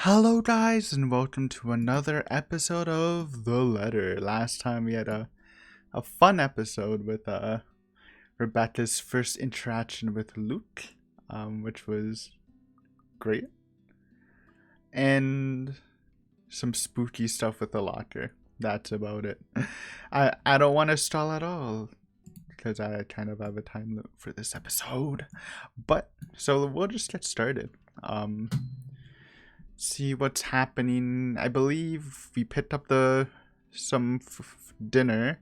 Hello guys and welcome to another episode of The Letter. Last time we had a fun episode with Rebecca's first interaction with Luke, which was great. And some spooky stuff with the locker. That's about it. I don't want to stall at all because I kind of have a time limit for this episode. But so we'll just get started. See what's happening. I believe we picked up some dinner,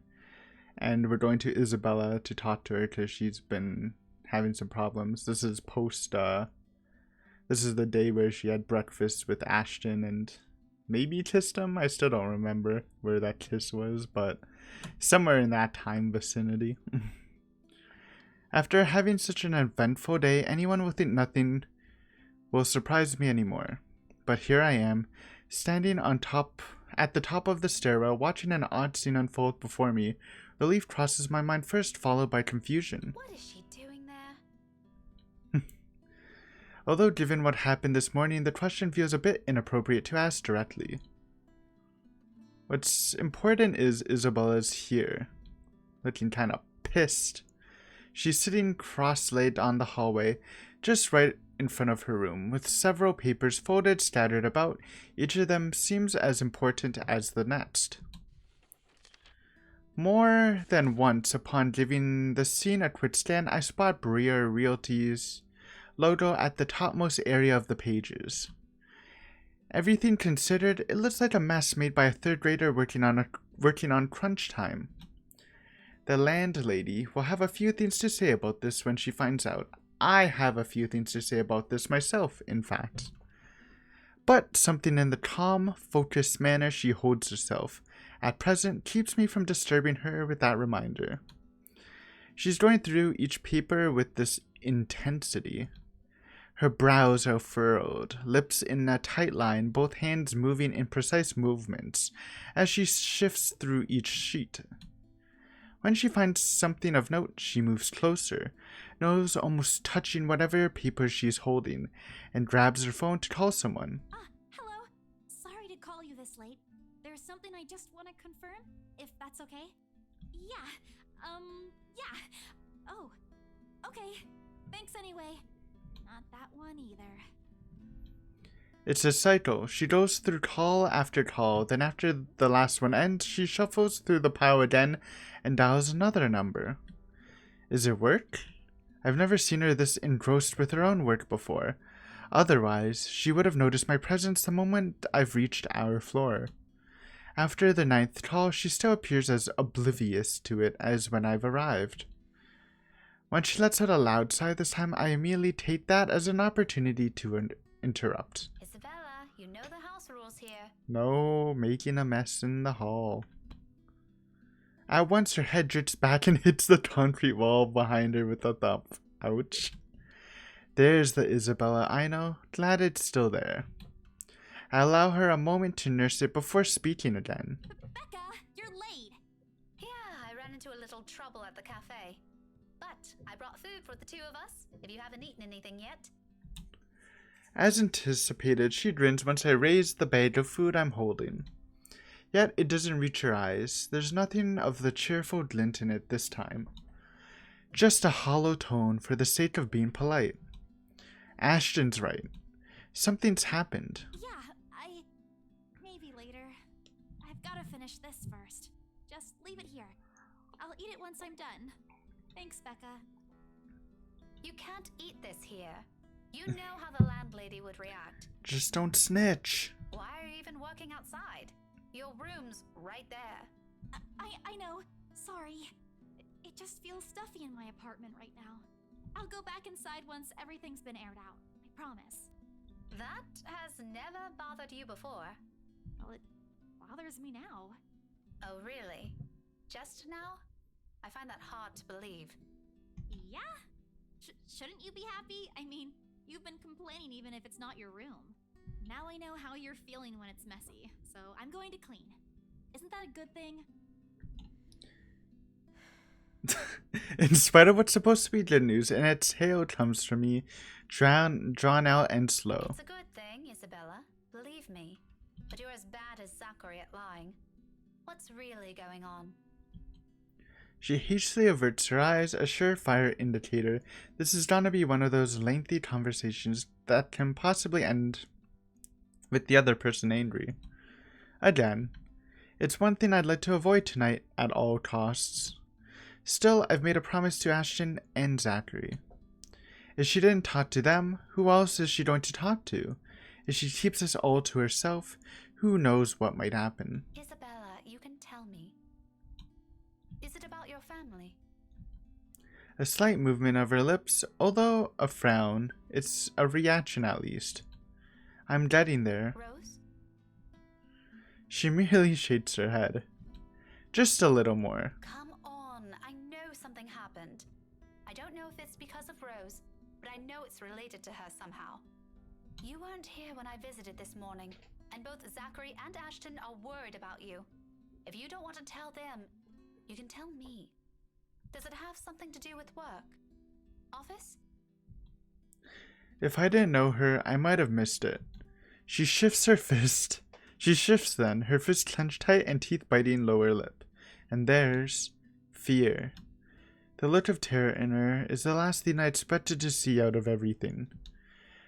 and we're going to Isabella to talk to her because she's been having some problems. This is this is the day where she had breakfast with Ashton and maybe kissed him. I still don't remember where that kiss was, but somewhere in that time vicinity. After having such an eventful day, anyone will think nothing will surprise me anymore. But here I am, standing at the top of the stairwell, watching an odd scene unfold before me. Relief crosses my mind first, followed by confusion. What is she doing there? Although given what happened this morning, the question feels a bit inappropriate to ask directly. What's important is Isabella's here, looking kind of pissed. She's sitting cross-legged on the hallway, just right in front of her room, with several papers folded scattered about. Each of them seems as important as the next. More than once, upon giving the scene a quick scan, I spot Bria Realty's logo at the topmost area of the pages. Everything considered, it looks like a mess made by a third grader working on crunch time. The landlady will have a few things to say about this when she finds out. I have a few things to say about this myself, in fact. But something in the calm, focused manner she holds herself at present keeps me from disturbing her with that reminder. She's going through each paper with this intensity. Her brows are furrowed, lips in a tight line, both hands moving in precise movements as she shifts through each sheet. When she finds something of note, she moves closer, nose almost touching whatever paper she's holding, and grabs her phone to call someone. Hello. Sorry to call you this late. There's something I just want to confirm, if that's okay. Yeah. Oh, okay. Thanks anyway. Not that one either. It's a cycle. She goes through call after call, then after the last one ends, she shuffles through the pile again and dials another number. Is it work? I've never seen her this engrossed with her own work before. Otherwise, she would have noticed my presence the moment I've reached our floor. After the 9th call, she still appears as oblivious to it as when I've arrived. When she lets out a loud sigh this time, I immediately take that as an opportunity to interrupt. Isabella, you know the house rules here. No, making a mess in the hall. At once her head drifts back and hits the concrete wall behind her with a thump. Ouch. There's the Isabella I know, glad it's still there. I allow her a moment to nurse it before speaking again. Becca, you're late. Yeah, I ran into a little trouble at the cafe. But I brought food for the two of us, if you haven't eaten anything yet. As anticipated, she grins once I raise the bag of food I'm holding. Yet it doesn't reach her eyes. There's nothing of the cheerful glint in it this time. Just a hollow tone for the sake of being polite. Ashton's right. Something's happened. Yeah, maybe later. I've got to finish this first. Just leave it here. I'll eat it once I'm done. Thanks, Becca. You can't eat this here. You know how the landlady would react. Just don't snitch. Why are you even working outside? Your room's right there. I know. Sorry. It just feels stuffy in my apartment right now. I'll go back inside once everything's been aired out. I promise. That has never bothered you before. Well, it bothers me now. Oh, really? Just now? I find that hard to believe. Yeah? Shouldn't you be happy? I mean, you've been complaining even if it's not your room. Now I know how you're feeling when it's messy, so I'm going to clean. Isn't that a good thing? In spite of what's supposed to be good news, an exhale comes from me, drawn out and slow. It's a good thing Isabella, believe me. But you're as bad as Zachary at lying. What's really going on? She hastily averts her eyes, a surefire indicator this is gonna be one of those lengthy conversations that can possibly end with the other person angry. Again, it's one thing I'd like to avoid tonight at all costs. Still, I've made a promise to Ashton and Zachary. If she didn't talk to them, who else is she going to talk to? If she keeps this all to herself, who knows what might happen. Isabella, you can tell me. Is it about your family? A slight movement of her lips, although a frown. It's a reaction at least. I'm getting there. Rose? She merely shakes her head. Just a little more. Come on, I know something happened. I don't know if it's because of Rose, but I know it's related to her somehow. You weren't here when I visited this morning, and both Zachary and Ashton are worried about you. If you don't want to tell them, you can tell me. Does it have something to do with work? Office? If I didn't know her, I might have missed it. She shifts her fist. She shifts then, her fist clenched tight and teeth biting lower lip. And there's fear. The look of terror in her is the last thing I expected to see out of everything.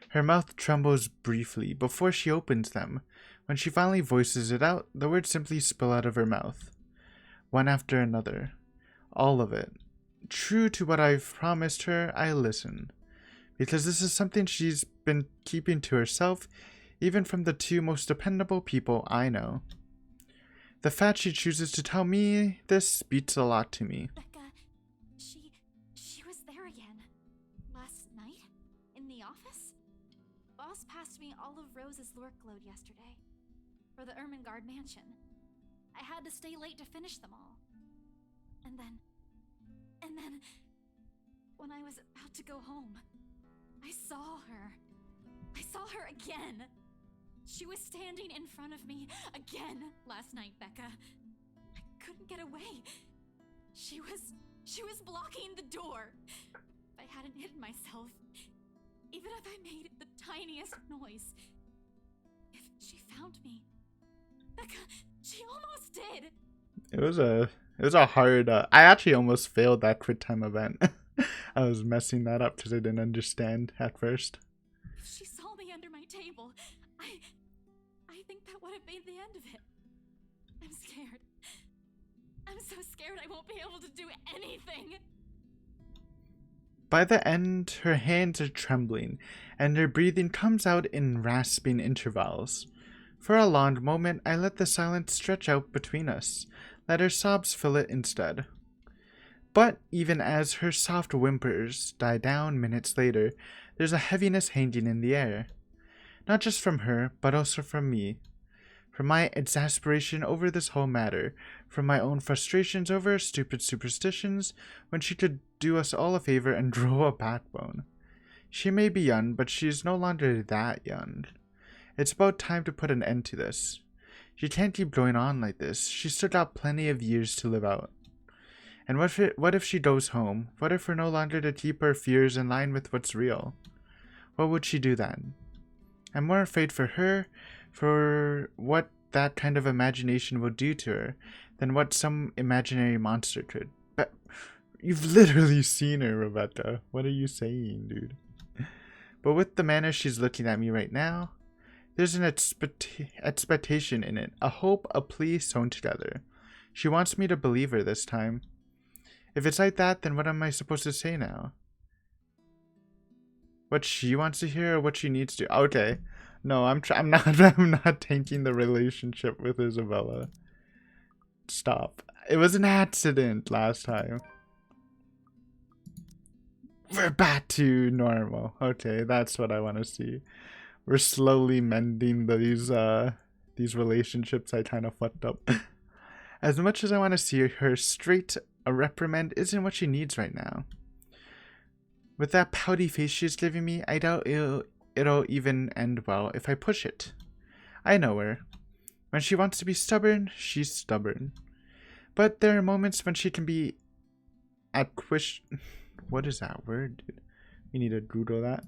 Her mouth trembles briefly before she opens them. When she finally voices it out, the words simply spill out of her mouth. One after another. All of it. True to what I've promised her, I listen. Because this is something she's been keeping to herself, even from the two most dependable people I know. The fact she chooses to tell me this speaks a lot to me. Becca, she was there again. Last night? In the office? Boss passed me all of Rose's Lurk load yesterday. For the Ermengarde mansion. I had to stay late to finish them all. And then, when I was about to go home, I saw her. I saw her again. She was standing in front of me again last night, Becca. I couldn't get away. She was blocking the door. If I hadn't hidden myself, even if I made the tiniest noise, if she found me, Becca, she almost did. It was a hard, I actually almost failed that quick time event. I was messing that up because I didn't understand at first. If she saw me under my table, I think that would have been the end of it. I'm scared. I'm so scared I won't be able to do anything. By the end, her hands are trembling, and her breathing comes out in rasping intervals. For a long moment, I let the silence stretch out between us, let her sobs fill it instead. But even as her soft whimpers die down minutes later, there's a heaviness hanging in the air. Not just from her, but also from me. From my exasperation over this whole matter, from my own frustrations over stupid superstitions, when she could do us all a favor and grow a backbone. She may be young, but she is no longer that young. It's about time to put an end to this. She can't keep going on like this. She's still got plenty of years to live out. And what if she goes home? What if we're no longer to keep her fears in line with what's real? What would she do then? I'm more afraid for her, for what that kind of imagination will do to her, than what some imaginary monster could. But you've literally seen her, Rebecca. What are you saying, dude? But with the manner she's looking at me right now, there's an expectation in it, a hope, a plea sewn together. She wants me to believe her this time. If it's like that, then what am I supposed to say now? What she wants to hear or what she needs to? Okay. No, I'm not tanking the relationship with Isabella. Stop. It was an accident last time. We're back to normal. Okay, that's what I want to see. We're slowly mending these relationships I kind of fucked up. As much as I want to see her straight, a reprimand isn't what she needs right now. With that pouty face she's giving me, I doubt it'll even end well if I push it. I know her. When she wants to be stubborn, she's stubborn. But there are moments when she can be what is that word, dude? We need to Google that.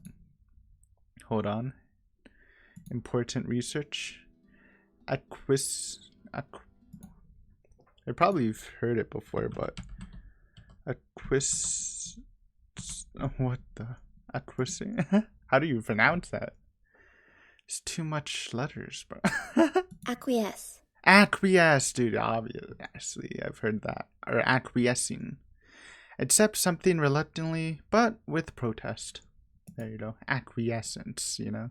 Hold on. Important research. I probably have heard it before, but what the acquising? How do you pronounce that? It's too much letters, bro. Acquiesce. Acquiesce, dude. Obviously, I've heard that. Or acquiescing. Accept something reluctantly, but with protest. There you go. Acquiescence, you know.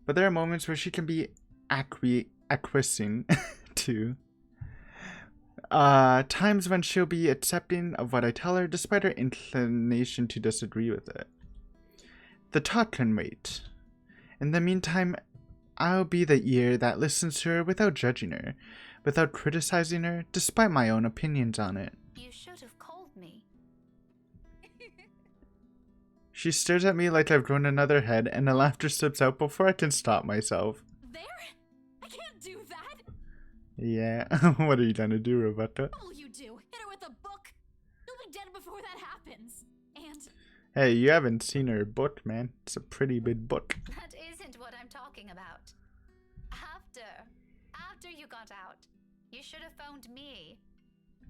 But there are moments where she can be acquiescing too. Times when she'll be accepting of what I tell her despite her inclination to disagree with it. The talk can wait. In the meantime, I'll be the ear that listens to her without judging her, without criticizing her, despite my own opinions on it. You should have called me. She stares at me like I've grown another head, and the laughter slips out before I can stop myself. There? I can't do that! Yeah, what are you trying to do, Rebecca? What will you do? Hit her with a book? You'll be dead before that happens. And Hey, you haven't seen her book, man. It's a pretty big book. that isn't what I'm talking about. After you got out, you should have phoned me.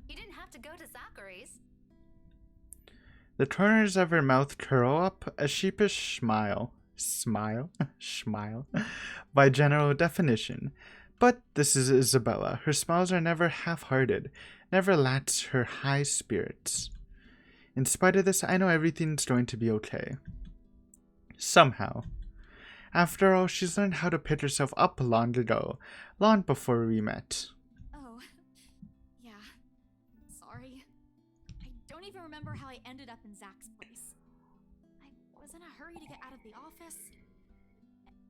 You didn't have to go to Zachary's. The corners of her mouth curl up, a sheepish smile. Smile? By general definition. But this is Isabella. Her smiles are never half-hearted, never lacks her high spirits. In spite of this, I know everything's going to be okay. Somehow. After all, she's learned how to pick herself up long ago, long before we met. Oh, yeah. Sorry. I don't even remember how I ended up in Zach's place. I was in a hurry to get out of the office,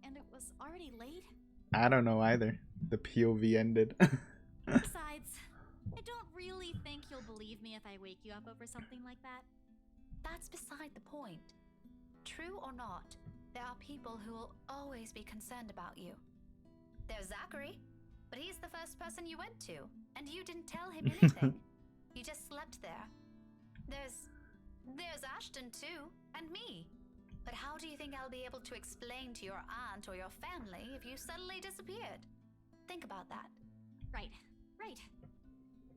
and it was already late. I don't know either. The POV ended. Besides, I don't really think you'll believe me if I wake you up over something like that. That's beside the point. True or not, there are people who will always be concerned about you. There's Zachary, but he's the first person you went to, and you didn't tell him anything. You just slept there. There's Ashton too, and me. But how do you think I'll be able to explain to your aunt or your family if you suddenly disappeared? Think about that. Right.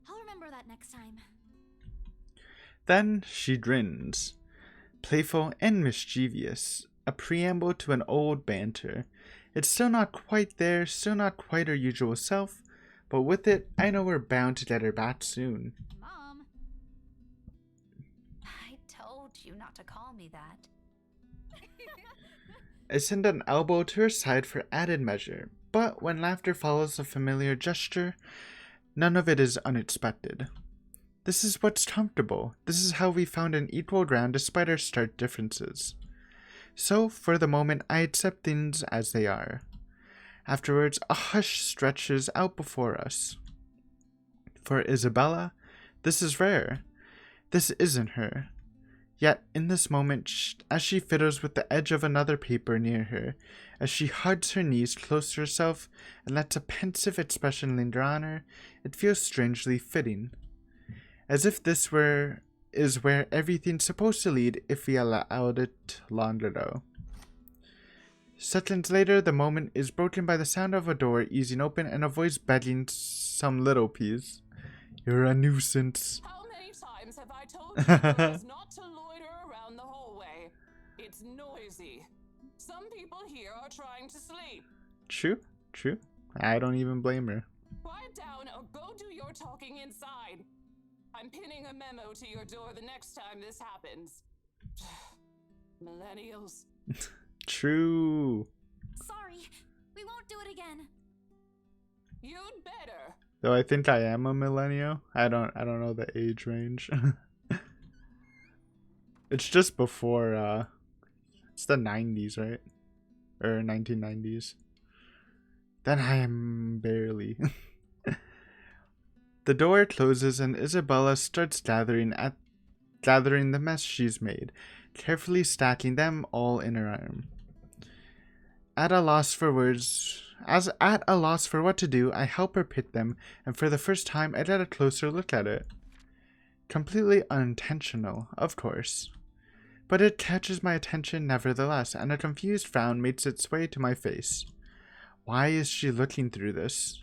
I'll remember that next time. Then she grins, playful and mischievous, a preamble to an old banter. It's still not quite there, still not quite her usual self, but with it, I know we're bound to get her back soon. Mom. I told you not to call me that. I send an elbow to her side for added measure, but when laughter follows a familiar gesture, none of it is unexpected. This is what's comfortable. This is how we found an equal ground despite our stark differences. So, for the moment, I accept things as they are. Afterwards, a hush stretches out before us. For Isabella, this is rare. This isn't her. Yet, in this moment, as she fiddles with the edge of another paper near her, as she hugs her knees close to herself and lets a pensive expression linger on her, it feels strangely fitting. As if this is where everything's supposed to lead if we allowed it long ago. Seconds later, the moment is broken by the sound of a door easing open and a voice begging some little piece. You're a nuisance. How many times have I told you girls not to loiter around the hallway? It's noisy. Some people here are trying to sleep. True. I don't even blame her. Quiet down or go do your talking inside. I'm pinning a memo to your door the next time this happens. Millennials. True. Sorry, we won't do it again. You'd better. Though I think I am a millennial. I don't know the age range. It's just before it's the 90s, right? Or 1990s. Then I am barely. The door closes and Isabella starts gathering the mess she's made, carefully stacking them all in her arm. At a loss for what to do, I help her pick them, and for the first time I get a closer look at it. Completely unintentional, of course. but it catches my attention nevertheless, and a confused frown makes its way to my face. Why is she looking through this?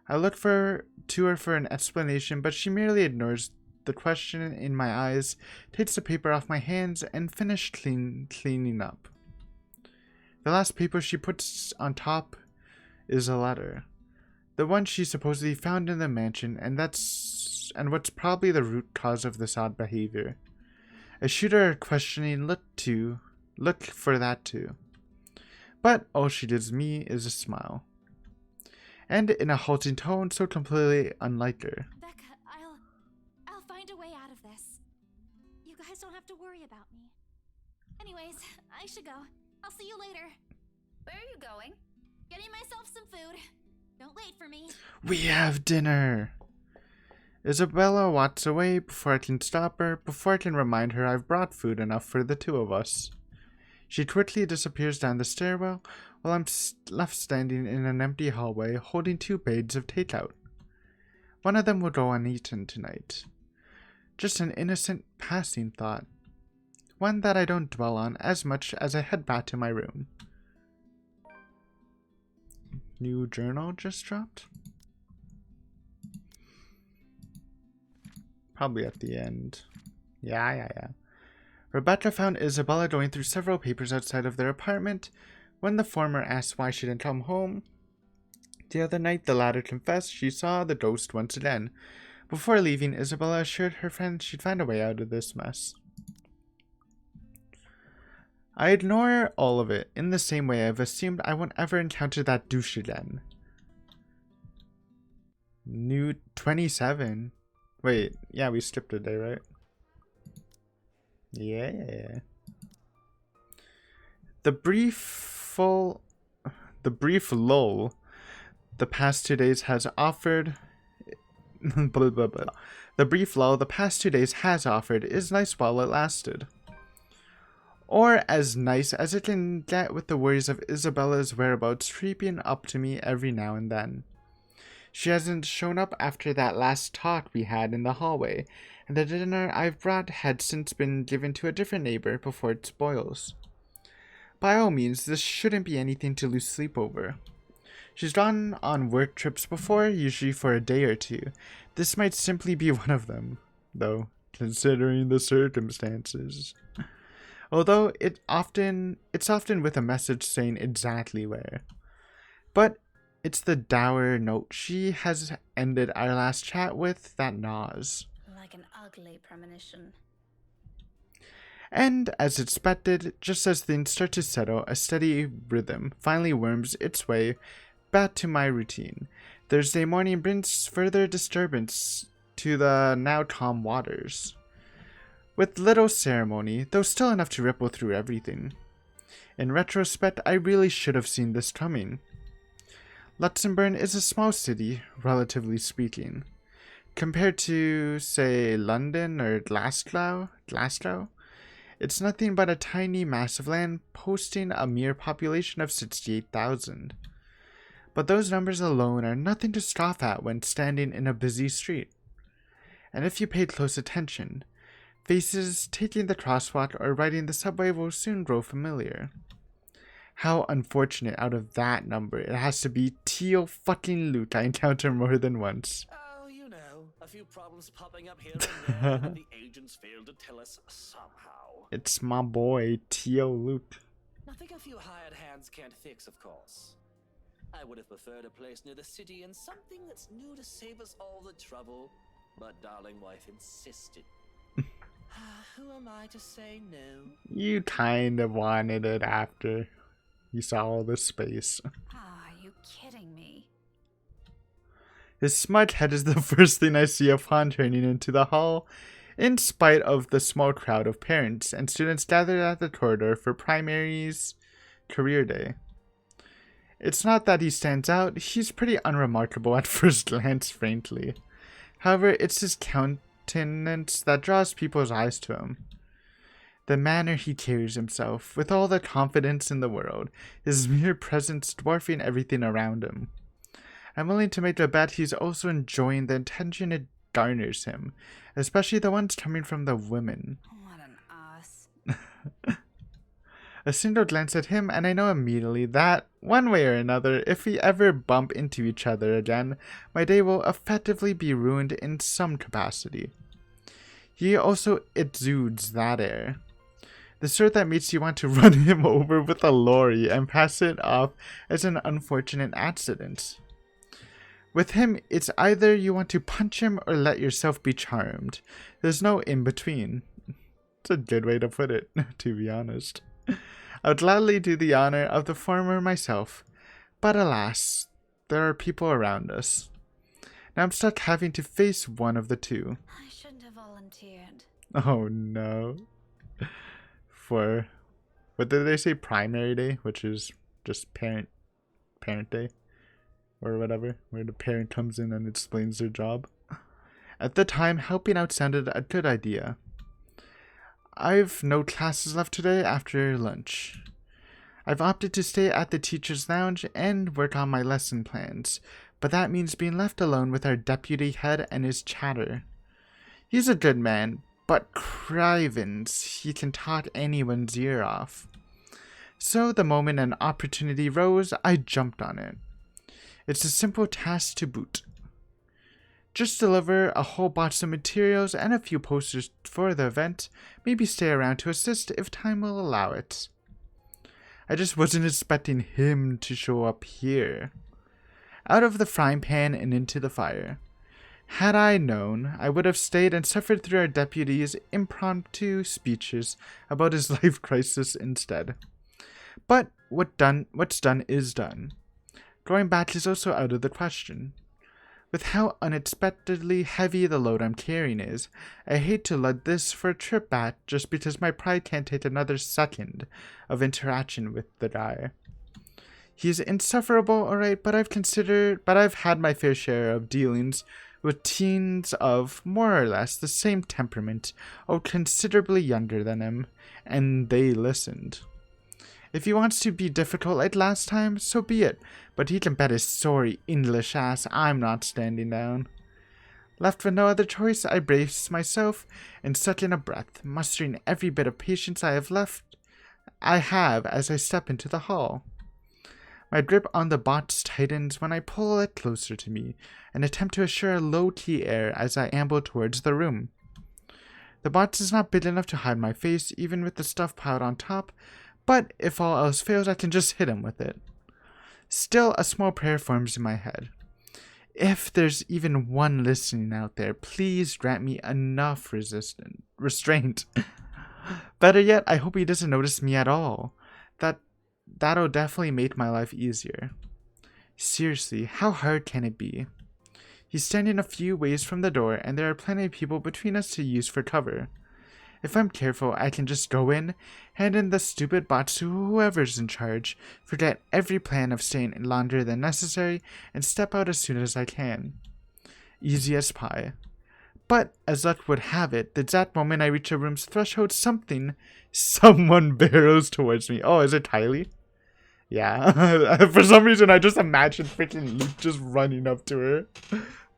I look to her for an explanation, but she merely ignores the question in my eyes, takes the paper off my hands, and finishes cleaning up. The last paper she puts on top is a letter. The one she supposedly found in the mansion, and what's probably the root cause of this odd behavior. I shoot her a questioning look for that too. But all she gives me is a smile. And in a halting tone so completely unlike her. Becca, I'll find a way out of this. You guys don't have to worry about me. Anyways, I should go. I'll see you later. Where are you going? Getting myself some food. Don't wait for me. We have dinner! Isabella walks away before I can stop her, before I can remind her I've brought food enough for the two of us. She quickly disappears down the stairwell, while I'm left standing in an empty hallway holding 2 bags of takeout. One of them will go uneaten tonight. Just an innocent passing thought. One that I don't dwell on as much as I head back to my room. New journal just dropped? Probably at the end. Yeah. Rebecca found Isabella going through several papers outside of their apartment. When the former asked why she didn't come home the other night, the latter confessed she saw the ghost once again. Before leaving, Isabella assured her friend she'd find a way out of this mess. I ignore all of it, in the same way I've assumed I won't ever encounter that douche again. New 27. Wait, yeah, we skipped a day, right? Yeah. The brief lull the past 2 days has offered The brief lull the past 2 days has offered is nice while it lasted. Or as nice as it can get with the worries of Isabella's whereabouts creeping up to me every now and then. She hasn't shown up after that last talk we had in the hallway, and the dinner I've brought had since been given to a different neighbor before it spoils. By all means, this shouldn't be anything to lose sleep over. She's gone on work trips before, usually for a day or two. This might simply be one of them, though, considering the circumstances. Although it's often with a message saying exactly where. But it's the dour note she has ended our last chat with that gnaws. Like an ugly premonition. And as expected, just as things start to settle, a steady rhythm finally worms its way back to my routine. Thursday morning brings further disturbance to the now calm waters. With little ceremony, though still enough to ripple through everything. In retrospect, I really should have seen this coming. Luxembourg is a small city, relatively speaking. Compared to, say, London or Glasgow, it's nothing but a tiny mass of land posting a mere population of 68,000. But those numbers alone are nothing to scoff at when standing in a busy street. And if you pay close attention, faces taking the crosswalk or riding the subway will soon grow familiar. How unfortunate out of that number it has to be Teal fucking Luke I encounter more than once. Oh, you know, a few problems popping up here and there, and the agents failed to tell us somehow. It's my boy, Teal Luke. Nothing a few hired hands can't fix, of course. I would have preferred a place near the city and something that's new to save us all the trouble, but darling wife insisted. Who am I to say no? You kind of wanted it after you saw all the space. Are you kidding me? His smudge head is the first thing I see upon turning into the hall, in spite of the small crowd of parents and students gathered at the corridor for primary's career day. It's not that he stands out, he's pretty unremarkable at first glance, frankly. However, it's his countenance that draws people's eyes to him. The manner he carries himself, with all the confidence in the world, his mere presence dwarfing everything around him. I'm willing to make a bet he's also enjoying the attention it garners him, especially the ones coming from the women. What an ass. A single glance at him and I know immediately that, one way or another, if we ever bump into each other again, my day will effectively be ruined in some capacity. He also exudes that air. The sort that makes you want to run him over with a lorry and pass it off as an unfortunate accident. With him, it's either you want to punch him or let yourself be charmed. There's no in-between. It's a good way to put it, to be honest. I would gladly do the honor of the former myself, but alas, there are people around us. Now I'm stuck having to face one of the two. I shouldn't have volunteered. Oh no. For, what did they say, primary day, which is just parent day, or whatever, where the parent comes in and explains their job. At the time, helping out sounded a good idea. I've no classes left today after lunch. I've opted to stay at the teacher's lounge and work on my lesson plans, but that means being left alone with our deputy head and his chatter. He's a good man, but crivens, he can talk anyone's ear off. So the moment an opportunity rose, I jumped on it. It's a simple task to boot. Just deliver a whole box of materials and a few posters for the event, maybe stay around to assist if time will allow it. I just wasn't expecting him to show up here. Out of the frying pan and into the fire. Had I known, I would have stayed and suffered through our deputy's impromptu speeches about his life crisis instead. But what's done is done. Going back is also out of the question. With how unexpectedly heavy the load I'm carrying is, I hate to let this for a trip back just because my pride can't take another second of interaction with the guy. He's insufferable, alright, but I've had my fair share of dealings with teens of more or less the same temperament, or considerably younger than him, and they listened. If he wants to be difficult like last time, so be it, but he can bet his sorry English ass I'm not standing down. Left with no other choice, I braced myself and sucked in a breath, mustering every bit of patience I have as I step into the hall. My grip on the box tightens when I pull it closer to me and attempt to assure a low-key air as I amble towards the room. The box is not big enough to hide my face, even with the stuff piled on top, but if all else fails, I can just hit him with it. Still, a small prayer forms in my head. If there's even one listening out there, please grant me enough restraint. Better yet, I hope he doesn't notice me at all. That'll definitely make my life easier. Seriously, how hard can it be? He's standing a few ways from the door, and there are plenty of people between us to use for cover. If I'm careful, I can just go in, hand in the stupid box to whoever's in charge, forget every plan of staying longer than necessary, and step out as soon as I can. Easy as pie. But, as luck would have it, the exact moment I reach a room's threshold, someone barrels towards me. Oh, is it Kylie? Yeah. For some reason, I just imagined freaking Luke just running up to her.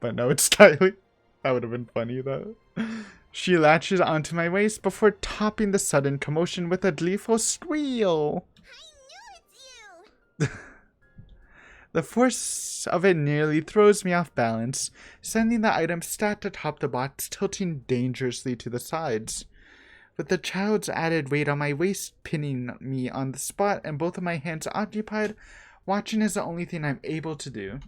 But no, it's Kylie. That would have been funny, though. She latches onto my waist before topping the sudden commotion with a gleeful squeal. I knew it's you! The force of it nearly throws me off balance, sending the item stacked atop the box tilting dangerously to the sides. With the child's added weight on my waist pinning me on the spot and both of my hands occupied, watching is the only thing I'm able to do.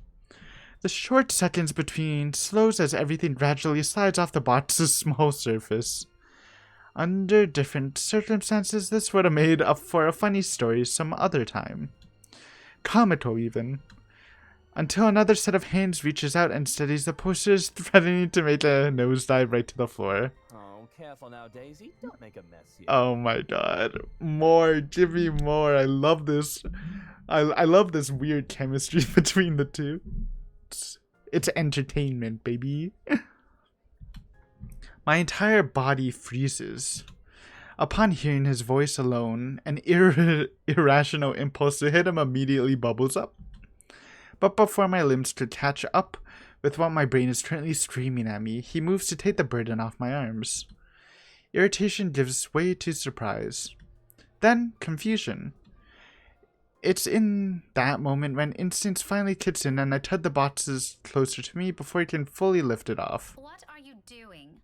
The short seconds between slows as everything gradually slides off the box's small surface. Under different circumstances, this would have made up for a funny story some other time. Comical, even. Until another set of hands reaches out and steadies the posters, threatening to make a nosedive right to the floor. Oh, careful now, Daisy. Don't make a mess here. Oh my god. More. Give me more. I love this. I love this weird chemistry between the two. It's entertainment, baby. My entire body freezes. Upon hearing his voice alone, an irrational impulse to hit him immediately bubbles up. But before my limbs could catch up with what my brain is currently screaming at me, he moves to take the burden off my arms. Irritation gives way to surprise. Then, confusion. It's in that moment when instinct finally kicks in and I tug the boxes closer to me before he can fully lift it off. What are you doing?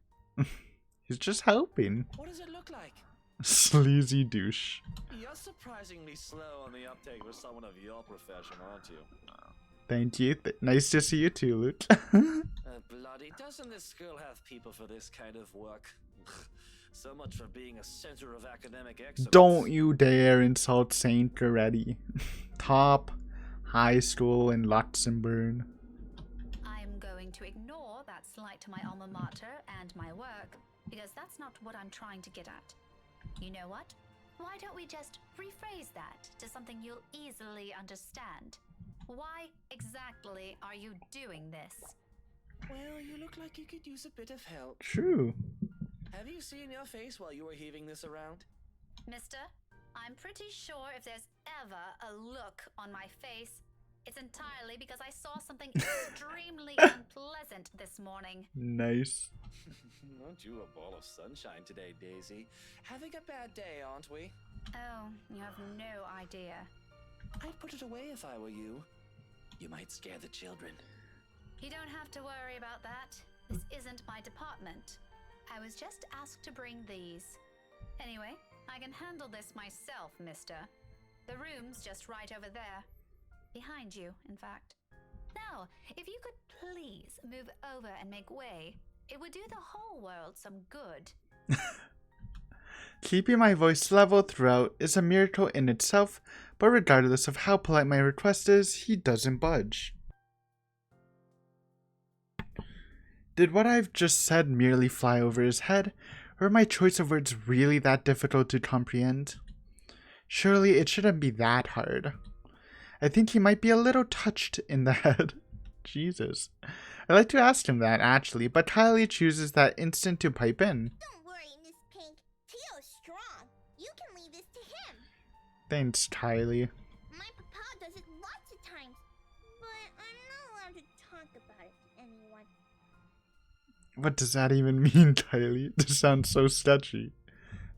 He's just helping. What does it look like? Sleazy douche. You're surprisingly slow on the uptake for someone of your profession, aren't you? Thank you. Nice to see you too, Luke. Bloody, doesn't this school have people for this kind of work? So much for being a center of academic excellence. Don't you dare insult Saint already. Top high school in Luxembourg. I'm going to ignore that slight to my alma mater and my work, because that's not what I'm trying to get at. You know what? Why don't we just rephrase that to something you'll easily understand? Why exactly are you doing this? Well, you look like you could use a bit of help. True. Have you seen your face while you were heaving this around? Mister, I'm pretty sure if there's ever a look on my face, it's entirely because I saw something extremely unpleasant this morning. Nice. Aren't you a ball of sunshine today, Daisy? Having a bad day, aren't we? Oh, you have no idea. I'd put it away if I were you. You might scare the children. You don't have to worry about that. This isn't my department. I was just asked to bring these. Anyway, I can handle this myself, mister. The room's just right over there. Behind you, in fact. Now, if you could please move over and make way, it would do the whole world some good. Keeping my voice level throughout is a miracle in itself, but regardless of how polite my request is, he doesn't budge. Did what I've just said merely fly over his head, or are my choice of words really that difficult to comprehend? Surely it shouldn't be that hard. I think he might be a little touched in the head. Jesus. I'd like to ask him that, actually, but Kylie chooses that instant to pipe in. Don't worry, Miss Pink. Tio's strong. You can leave this to him. Thanks, Kylie. My papa does it lots of times, but I'm not allowed to talk about it to anyone. What does that even mean, Kylie? This sounds so sketchy.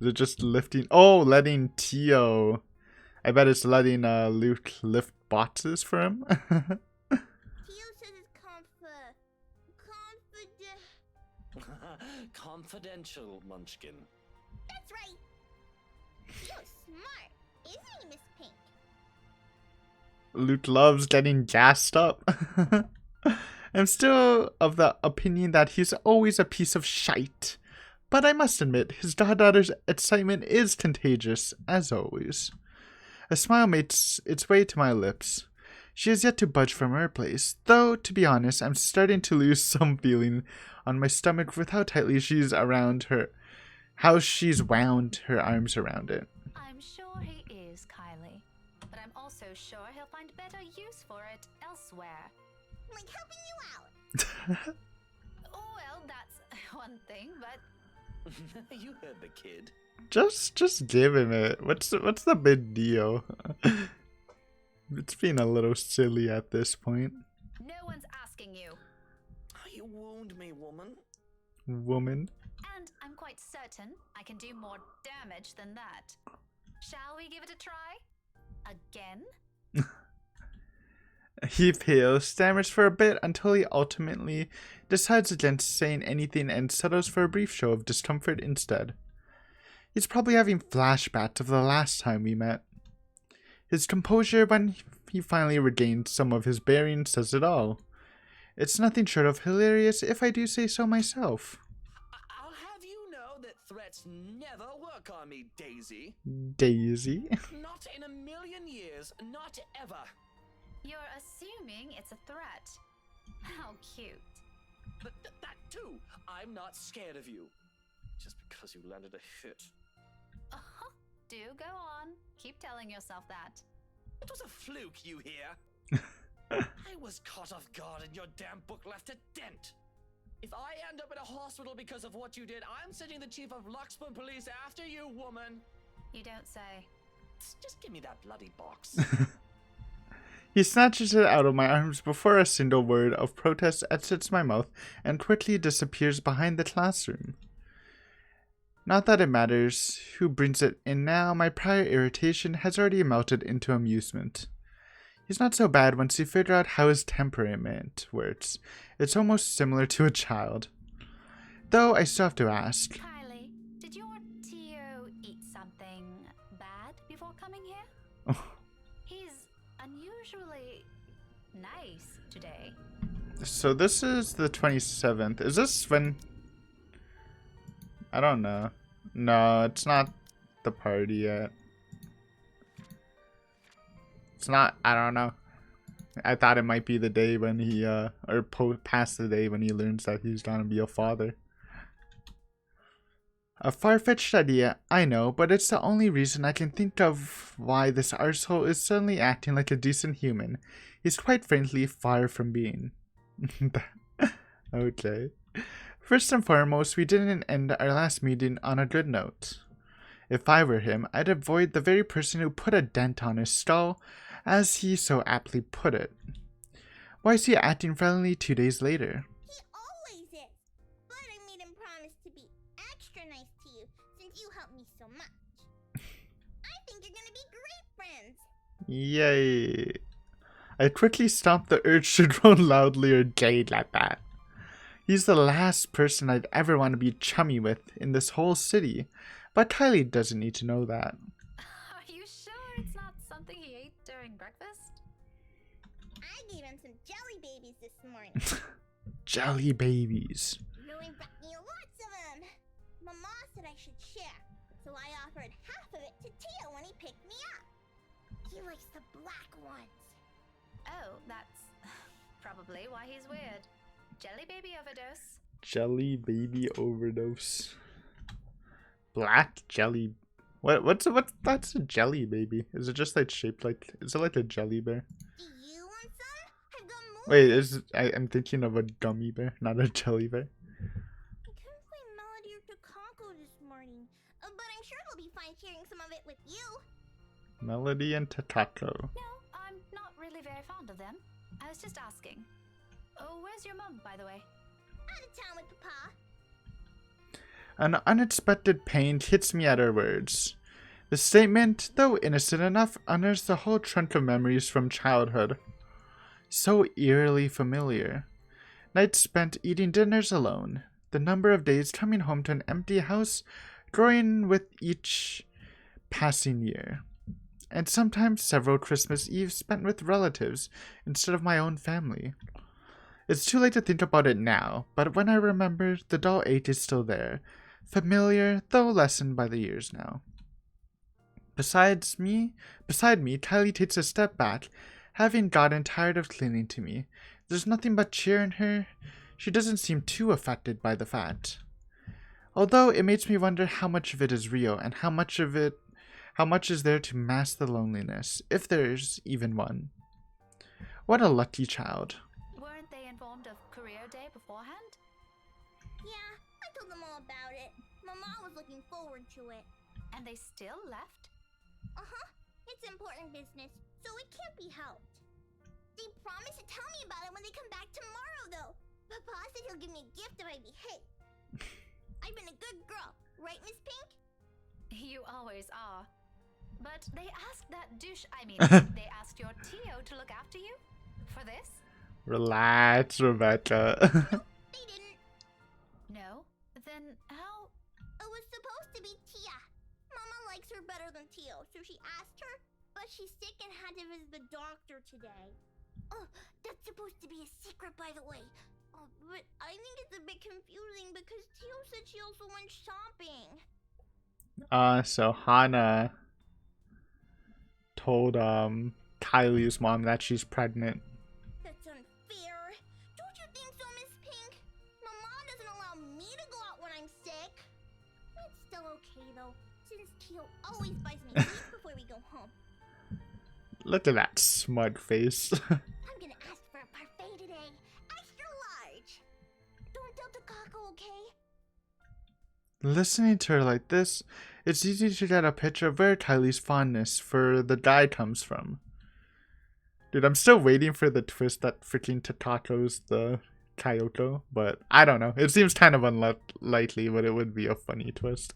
Is it just lifting? Oh, letting Tio. I bet it's letting Luke lift boxes for him. Tio says it's Confidential, Munchkin. That's right. Tio's smart, isn't he, Miss Pink? Luke loves getting gassed up. I'm still of the opinion that he's always a piece of shite. But I must admit, his goddaughter's excitement is contagious, as always. A smile makes its way to my lips. She has yet to budge from her place, though, to be honest, I'm starting to lose some feeling on my stomach with how tightly she's around her, how she's wound her arms around it. I'm sure he is, Kylie. But I'm also sure he'll find better use for it elsewhere. Like helping you out. Oh, well, that's one thing, but You heard the kid. Just give him it. What's the big deal? It's being a little silly at this point. no one's asking you. You wound me, woman. Woman. And I'm quite certain I can do more damage than that. Shall we give it a try? Again? He pales, stammers for a bit until he ultimately decides against saying anything and settles for a brief show of discomfort instead. He's probably having flashbacks of the last time we met. His composure when he finally regained some of his bearings says it all. It's nothing short of hilarious if I do say so myself. I'll have you know that threats never work on me, Daisy. Daisy? Not in a million years, not ever. You're assuming it's a threat. How cute. That too. I'm not scared of you. Just because you landed a hit. Uh-huh. Do go on. Keep telling yourself that. It was a fluke, you hear? I was caught off guard and your damn book left a dent. If I end up in a hospital because of what you did, I'm sending the chief of Luxembourg police after you, woman. You don't say. Just give me that bloody box. He snatches it out of my arms before a single word of protest exits my mouth and quickly disappears behind the classroom. Not that it matters who brings it in now, my prior irritation has already melted into amusement. He's not so bad once you figure out how his temperament works. It's almost similar to a child. Though I still have to ask. Kylie, did your Tio eat something bad before coming here? Oh. He's unusually nice today. So this is the 27th. Is this when... I don't know. No, it's not the party yet. It's not, I don't know. I thought it might be the day when he, or past the day when he learns that he's gonna be a father. A far-fetched idea, I know, but it's the only reason I can think of why this arsehole is suddenly acting like a decent human. He's quite frankly far from being. Okay. First and foremost, we didn't end our last meeting on a good note. If I were him, I'd avoid the very person who put a dent on his skull, as he so aptly put it. Why is he acting friendly 2 days later? He always is. But I made him promise to be extra nice to you since you helped me so much. I think you're gonna be great friends. Yay. I quickly stopped the urge to groan loudly or jade like that. He's the last person I'd ever want to be chummy with in this whole city, but Kylie doesn't need to know that. Are you sure it's not something he ate during breakfast? I gave him some jelly babies this morning. Jelly babies. Really brought me lots of them. Mama said I should share, so I offered half of it to Tio when he picked me up. He likes the black ones. Oh, that's probably why he's weird. Jelly baby overdose. Jelly baby overdose. Black jelly. What's that's a jelly baby? Is it just like shaped like? Is it like a jelly bear? Do you want some? I've got more. Wait, I'm thinking of a gummy bear, not a jelly bear. I couldn't play Melody or Takako this morning, but I'm sure they'll be fine sharing some of it with you. Melody and Takako. No, I'm not really very fond of them. I was just asking. Oh, where's your mum, by the way? Out of town with Papa. An unexpected pain hits me at her words. The statement, though innocent enough, unearths the whole trunk of memories from childhood. So eerily familiar. Nights spent eating dinners alone. The number of days coming home to an empty house growing with each passing year. And sometimes several Christmas Eves spent with relatives instead of my own family. It's too late to think about it now, but when I remember, the dull ache is still there. Familiar, though lessened by the years now. Beside me, Kylie takes a step back, having gotten tired of clinging to me. There's nothing but cheer in her. She doesn't seem too affected by the fact. Although it makes me wonder how much of it is real, and how much is there to mask the loneliness, if there's even one. What a lucky child. Weren't they informed of career day beforehand? Yeah, I told them all about it. Mama was looking forward to it. And they still left? Uh-huh. It's important business, so it can't be helped. They promised to tell me about it when they come back tomorrow, though. Papa said he'll give me a gift if I behave. I've been a good girl, right, Miss Pink? You always are. But they asked that they asked your Tio to look after you? For this? Relax, Rebecca. They didn't. No? Then how? It was supposed to be Tia. Mama likes her better than Tio, so she asked her, but she's sick and had to visit the doctor today. Oh, that's supposed to be a secret, by the way. Oh, but I think it's a bit confusing because Tio said she also went shopping. So Hana told Kylie's mom that she's pregnant. That's unfair. Don't you think so, Miss Pink? Mama doesn't allow me to go out when I'm sick. It's still okay though, since Tio always buys me food before we go home. Look at that smug face. I'm gonna ask for a parfait today, extra large. Don't tell Takako, okay? Listening to her like this, it's easy to get a picture of where Kylie's fondness for the guy comes from. Dude, I'm still waiting for the twist that freaking Takako's the Kyoto, but I don't know. It seems kind of unlikely, but it would be a funny twist.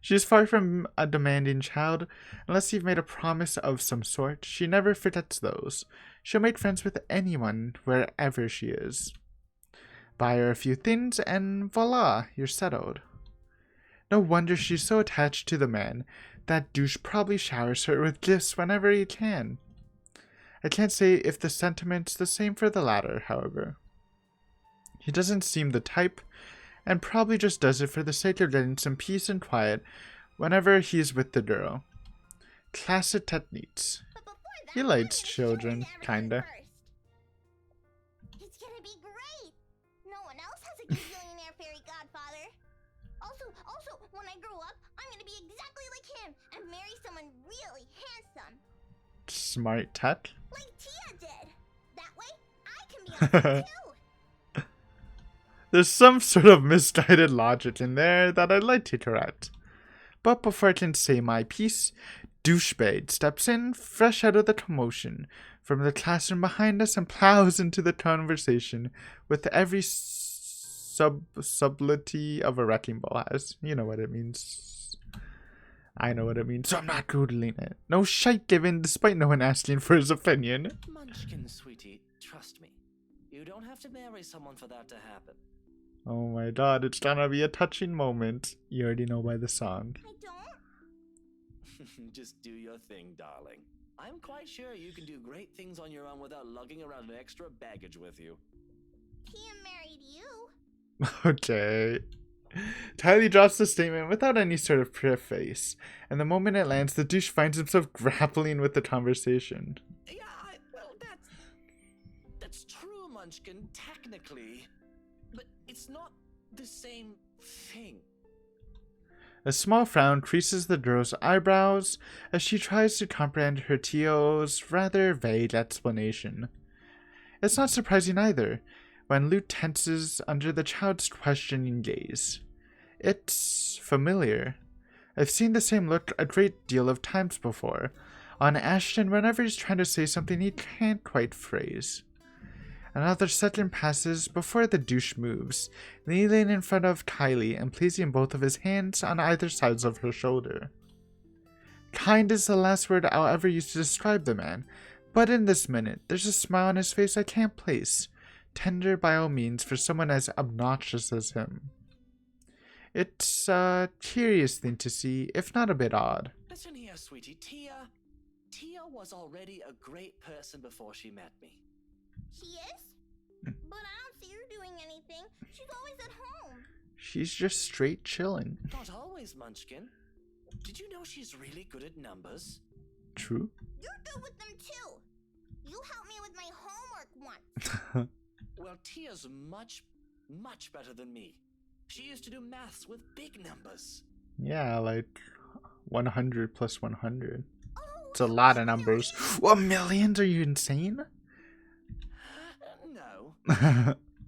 She's far from a demanding child. Unless you've made a promise of some sort, she never forgets those. She'll make friends with anyone, wherever she is. Buy her a few things, and voila, you're settled. No wonder she's so attached to the man. That douche probably showers her with gifts whenever he can. I can't say if the sentiment's the same for the latter, however. He doesn't seem the type, and probably just does it for the sake of getting some peace and quiet whenever he's with the girl. Classic techniques. But before that, He I'm likes gonna show it to children, everyone kinda. first. It's gonna be great. No one else has a gazillionaire fairy godfather. Also, when I grow up, I'm gonna be exactly like him and marry someone really handsome, Smart tech. like Tia did. That way, I can be awesome too. There's some sort of misguided logic in there that I'd like to correct. But before I can say my piece, Douchebag steps in, fresh out of the commotion, from the classroom behind us and plows into the conversation with every subtlety of a wrecking ball has. You know what it means. I know what it means, so I'm not googling it. No shite given, despite no one asking for his opinion. Munchkin, sweetie, trust me. You don't have to marry someone for that to happen. Oh my god, it's gonna be a touching moment. You already know by the song. I don't. Just do your thing, darling. I'm quite sure you can do great things on your own without lugging around an extra baggage with you. Tia married you. Okay. Tylee drops the statement without any sort of preface, and the moment it lands, the douche finds himself grappling with the conversation. Yeah, well, that's true, Munchkin, technically. But it's not the same thing. A small frown creases the girl's eyebrows as she tries to comprehend her Tio's rather vague explanation. It's not surprising either, when Lute tenses under the child's questioning gaze. It's familiar. I've seen the same look a great deal of times before, on Ashton whenever he's trying to say something he can't quite phrase. Another second passes before the douche moves, kneeling in front of Kylie and placing both of his hands on either sides of her shoulder. Kind is the last word I'll ever use to describe the man, but in this minute, there's a smile on his face I can't place. Tender by all means for someone as obnoxious as him. It's a curious thing to see, if not a bit odd. Listen here, sweetie. Tia was already a great person before she met me. She is? But I don't see her doing anything. She's always at home. She's just straight chilling. Not always, Munchkin. Did you know she's really good at numbers? True. You're good with them too. You helped me with my homework once. Well, Tia's much, much better than me. She used to do maths with big numbers. Yeah, like 100 plus 100. Oh, It's a lot of numbers. What, millions? Are you insane? No.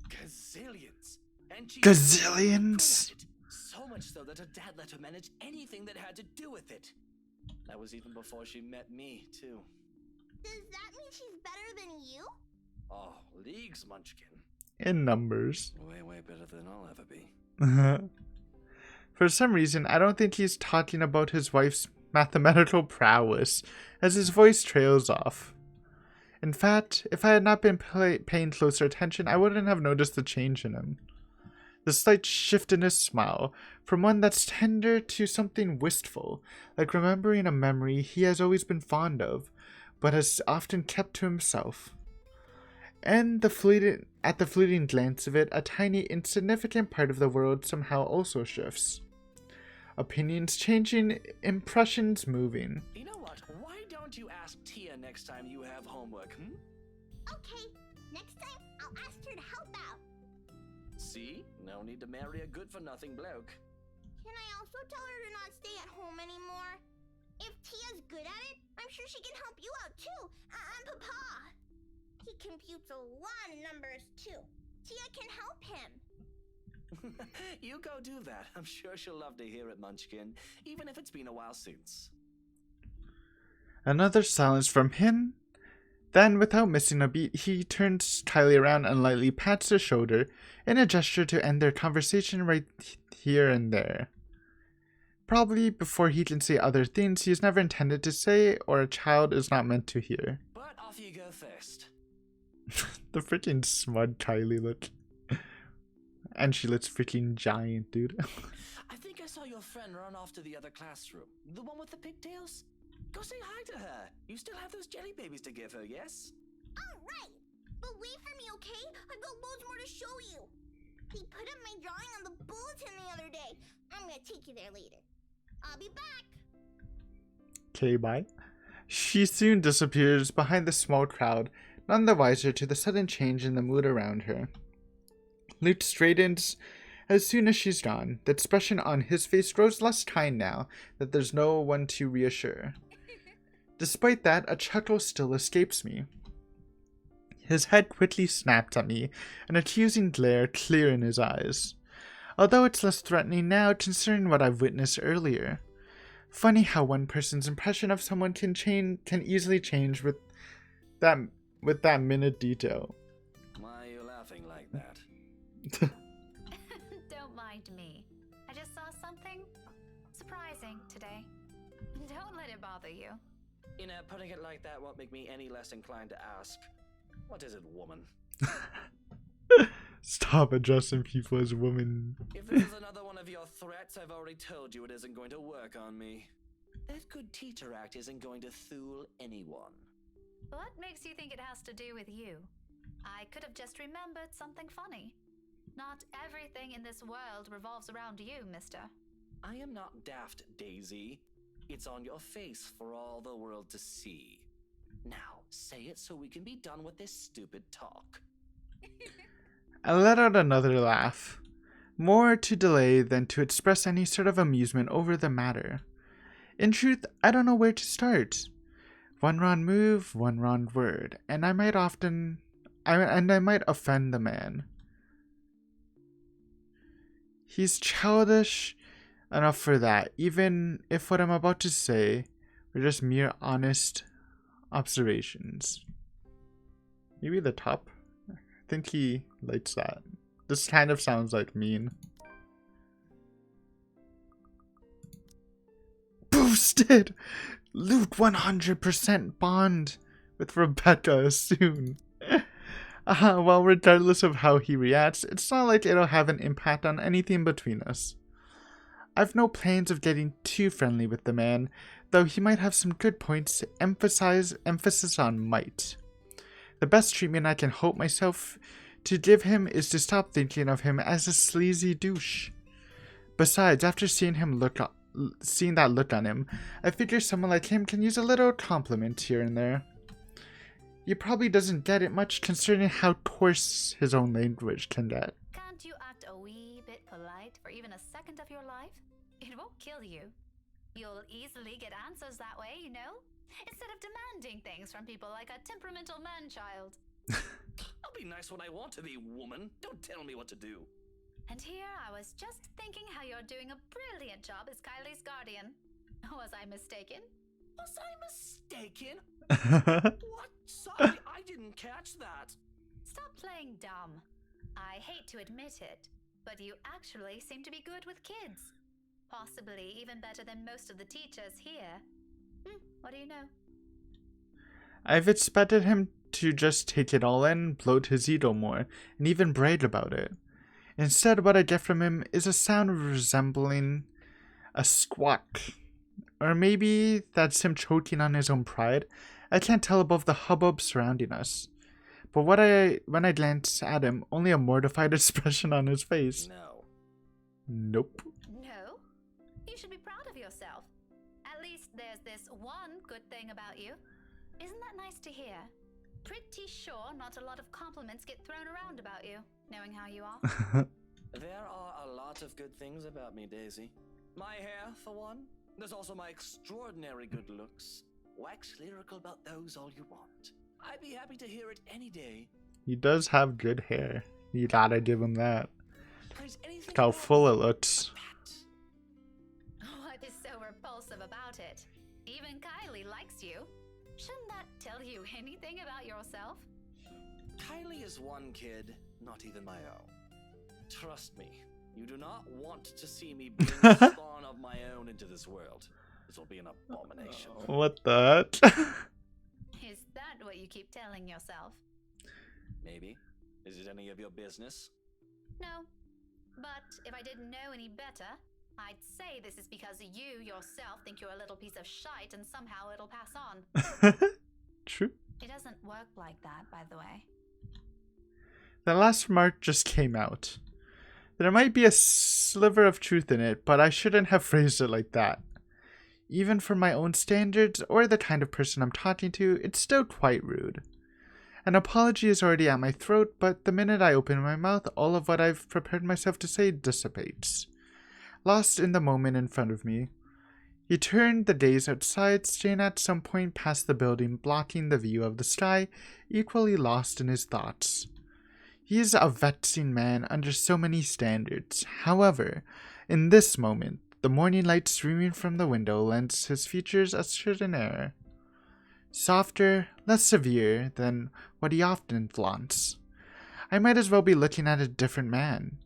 Gazillions. And she Gazillions? good at it. So much so that her dad let her manage anything that had to do with it. That was even before she met me, too. Does that mean she's better than you? Oh, leagues, Munchkin. In numbers. Way, way better than I'll ever be. For some reason, I don't think he's talking about his wife's mathematical prowess, as his voice trails off. In fact, if I had not been paying closer attention, I wouldn't have noticed the change in him. The slight shift in his smile, from one that's tender to something wistful, like remembering a memory he has always been fond of, but has often kept to himself. And at the fleeting glance of it, a tiny, insignificant part of the world somehow also shifts. Opinions changing, impressions moving. You know what? Why don't you ask Tia next time you have homework, hmm? Okay, next time I'll ask her to help out. See? No need to marry a good-for-nothing bloke. Can I also tell her to not stay at home anymore? If Tia's good at it, I'm sure she can help you out too. And Papa. He computes a lot of numbers too. Tia can help him. You go do that. I'm sure she'll love to hear it, Munchkin, even if it's been a while since. Another silence from him, Then, without missing a beat, he turns Kylie around and lightly pats her shoulder in a gesture to end their conversation right here and there. Probably before he can say other things he's never intended to say or a child is not meant to hear. But off you go first. The freaking smug Kylie look. And she looks freaking giant, dude. I think I saw your friend run off to the other classroom. The one with the pigtails? Go say hi to her. You still have those jelly babies to give her, yes? Alright! But wait for me, okay? I've got loads more to show you. They put up my drawing on the bulletin the other day. I'm gonna take you there later. I'll be back. Okay, bye. She soon disappears behind the small crowd, none the wiser to the sudden change in the mood around her. Luke straightens as soon as she's gone. The expression on his face grows less kind now that there's no one to reassure. Despite that, a chuckle still escapes me. His head quickly snapped at me, an accusing glare clear in his eyes. Although it's less threatening now considering what I've witnessed earlier. Funny how one person's impression of someone can easily change with that minute detail. Why are you laughing like that? Don't mind me. I just saw something surprising today. Don't let it bother you. You know, putting it like that won't make me any less inclined to ask. What is it, woman? Stop addressing people as women. If this is another one of your threats, I've already told you it isn't going to work on me. That good teacher act isn't going to fool anyone. What makes you think it has to do with you? I could have just remembered something funny. Not everything in this world revolves around you, mister. I am not daft, Daisy. It's on your face for all the world to see. Now, say it so we can be done with this stupid talk. I let out another laugh, more to delay than to express any sort of amusement over the matter. In truth, I don't know where to start. One wrong move, one wrong word, and I might offend the man. He's childish enough for that, even if what I'm about to say were just mere honest observations. Maybe the top? I think he likes that. This kind of sounds like mean. Boosted! Luke 100% bond with Rebecca soon. Well, regardless of how he reacts, it's not like it'll have an impact on anything between us. I've no plans of getting too friendly with the man, though he might have some good points to emphasis on might. The best treatment I can hope myself to give him is to stop thinking of him as a sleazy douche. Besides, after seeing that look on him, I figure someone like him can use a little compliment here and there. He probably doesn't get it much considering how coarse his own language can get. Can't you act a wee bit polite for even a second of your life? It won't kill you. You'll easily get answers that way, you know? Instead of demanding things from people like a temperamental man-child. I'll be nice when I want to be, woman. Don't tell me what to do. And here I was just thinking how you're doing a brilliant job as Kylie's guardian. Was I mistaken? Was I mistaken? What? Sorry, I didn't catch that. Stop playing dumb. I hate to admit it, but you actually seem to be good with kids. Possibly even better than most of the teachers here. What do you know? I've expected him to just take it all in, bloat his ego more, and even brag about it. Instead, what I get from him is a sound resembling a squawk. Or maybe that's him choking on his own pride. I can't tell above the hubbub surrounding us. But when I glance at him, only a mortified expression on his face. No. Nope. No? You should be proud of yourself. At least there's this one good thing about you. Isn't that nice to hear? Pretty sure not a lot of compliments get thrown around about you, knowing how you are. There are a lot of good things about me, Daisy. My hair, for one. There's also my extraordinary good looks. Wax lyrical about those all you want. I'd be happy to hear it any day. He does have good hair. You gotta give him that. Praise anything Look how about full it me. looks. What is so repulsive about it? Even Kylie likes you. Shouldn't that tell you anything about yourself? Kylie is one kid, not even my own. Trust me, you do not want to see me bring a spawn of my own into this world. This will be an abomination. What the? Is that what you keep telling yourself? Maybe. Is it any of your business? No. But if I didn't know any better, I'd say this is because you yourself think you're a little piece of shite and somehow it'll pass on. True. It doesn't work like that, by the way. The last remark just came out. There might be a sliver of truth in it, but I shouldn't have phrased it like that. Even for my own standards, or the kind of person I'm talking to, it's still quite rude. An apology is already at my throat, but the minute I open my mouth, all of what I've prepared myself to say dissipates. Lost in the moment in front of me. He turned the gaze outside, staying at some point past the building, blocking the view of the sky, equally lost in his thoughts. He is a vexing man under so many standards. However, in this moment, the morning light streaming from the window lends his features a certain air. Softer, less severe than what he often flaunts. I might as well be looking at a different man.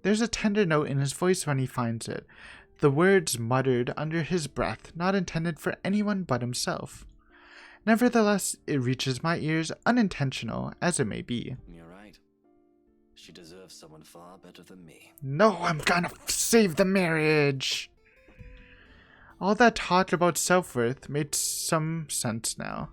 There's a tender note in his voice when he finds it, the words muttered under his breath, not intended for anyone but himself. Nevertheless, it reaches my ears, unintentional as it may be. You're right. She deserves someone far better than me. No, I'm gonna save the marriage! All that talk about self-worth made some sense now.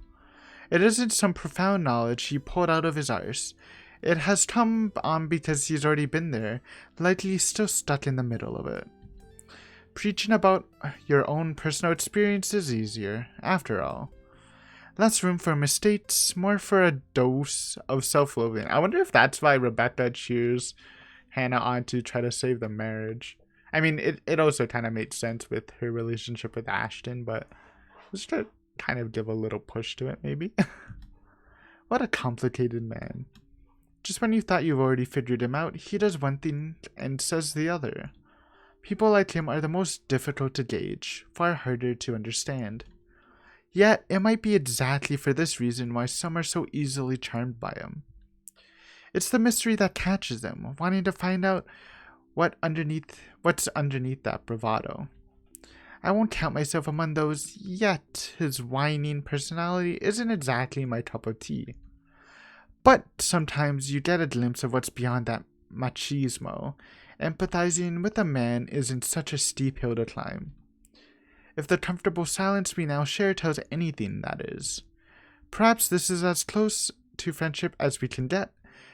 It isn't some profound knowledge he pulled out of his arse. It has come on because he's already been there, likely still stuck in the middle of it. Preaching about your own personal experience is easier, after all. Less room for mistakes, more for a dose of self-loathing. I wonder if that's why Rebecca cheers Hannah on to try to save the marriage. I mean, it also kind of made sense with her relationship with Ashton, but just to kind of give a little push to it, maybe. What a complicated man. Just when you thought you've already figured him out, he does one thing and says the other. People like him are the most difficult to gauge, far harder to understand. Yet, it might be exactly for this reason why some are so easily charmed by him. It's the mystery that catches them, wanting to find out what's underneath that bravado. I won't count myself among those, yet his whining personality isn't exactly my cup of tea. But sometimes you get a glimpse of what's beyond that machismo. Empathizing with a man isn't such a steep hill to climb. If the comfortable silence we now share tells anything, that is. Perhaps this is as close to friendship as we can get.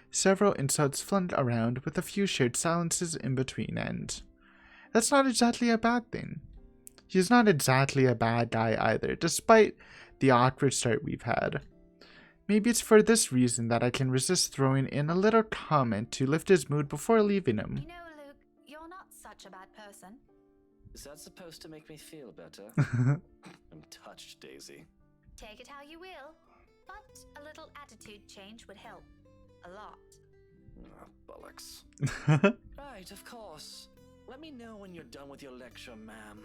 Several insults flung around with a few shared silences in between, and that's not exactly a bad thing. He's not exactly a bad guy either, despite the awkward start we've had. Maybe it's for this reason that I can resist throwing in a little comment to lift his mood before leaving him. You know, Luke, you're not such a bad person. Is that supposed to make me feel better? I'm touched, Daisy. Take it how you will, but a little attitude change would help. A lot. Ah, bollocks. Right, of course. Let me know when you're done with your lecture, ma'am.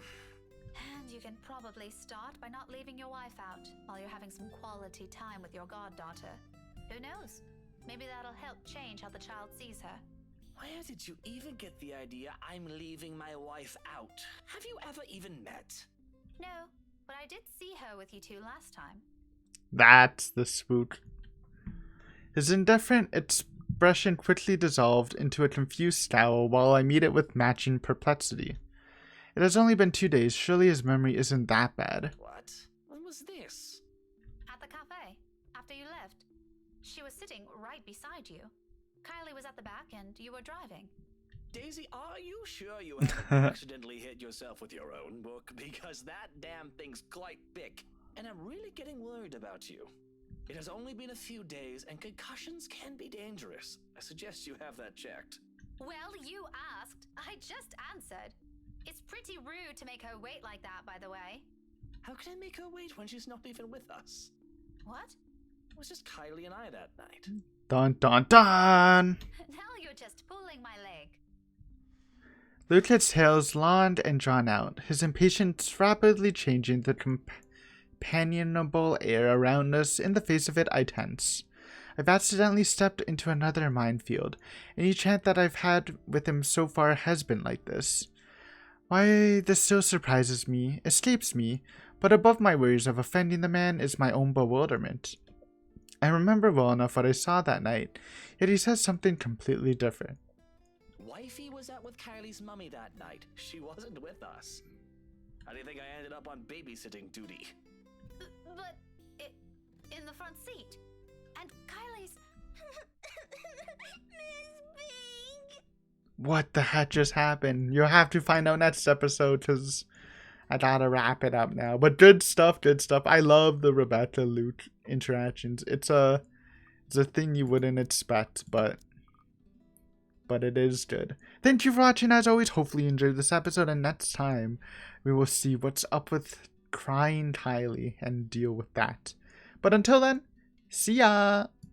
And you can probably start by not leaving your wife out while you're having some quality time with your goddaughter. Who knows? Maybe that'll help change how the child sees her. Where did you even get the idea I'm leaving my wife out? Have you ever even met? No, but I did see her with you two last time. That's the spook. His indifferent expression quickly dissolved into a confused scowl while I meet it with matching perplexity. It has only been 2 days, surely his memory isn't that bad. What? When was this? At the cafe, after you left. She was sitting right beside you. Kylie was at the back and you were driving. Daisy, are you sure you haven't accidentally hit yourself with your own book? Because that damn thing's quite thick, and I'm really getting worried about you. It has only been a few days, and concussions can be dangerous. I suggest you have that checked. Well, you asked. I just answered. It's pretty rude to make her wait like that, by the way. How can I make her wait when she's not even with us? What? It was just Kylie and I that night. Dun dun dun! Now you're just pulling my leg. Luke exhales, long and drawn out, his impatience rapidly changing the companionable air around us. In the face of it, I tense. I've accidentally stepped into another minefield. Any chant that I've had with him so far has been like this. Why this still surprises me, escapes me, but above my worries of offending the man is my own bewilderment. I remember well enough what I saw that night, yet he says something completely different. Wifey was out with Kylie's mummy that night. She wasn't with us. How do you think I ended up on babysitting duty? But in the front seat. And Kylie's. Miss Pink! What the heck just happened? You'll have to find out next episode, because I gotta wrap it up now. But good stuff, good stuff. I love the Rebecca Luke interactions. It's a thing you wouldn't expect, but it is good. Thank you for watching as always. Hopefully you enjoyed this episode, and next time we will see what's up with crying Kylie and deal with that. But until then, see ya!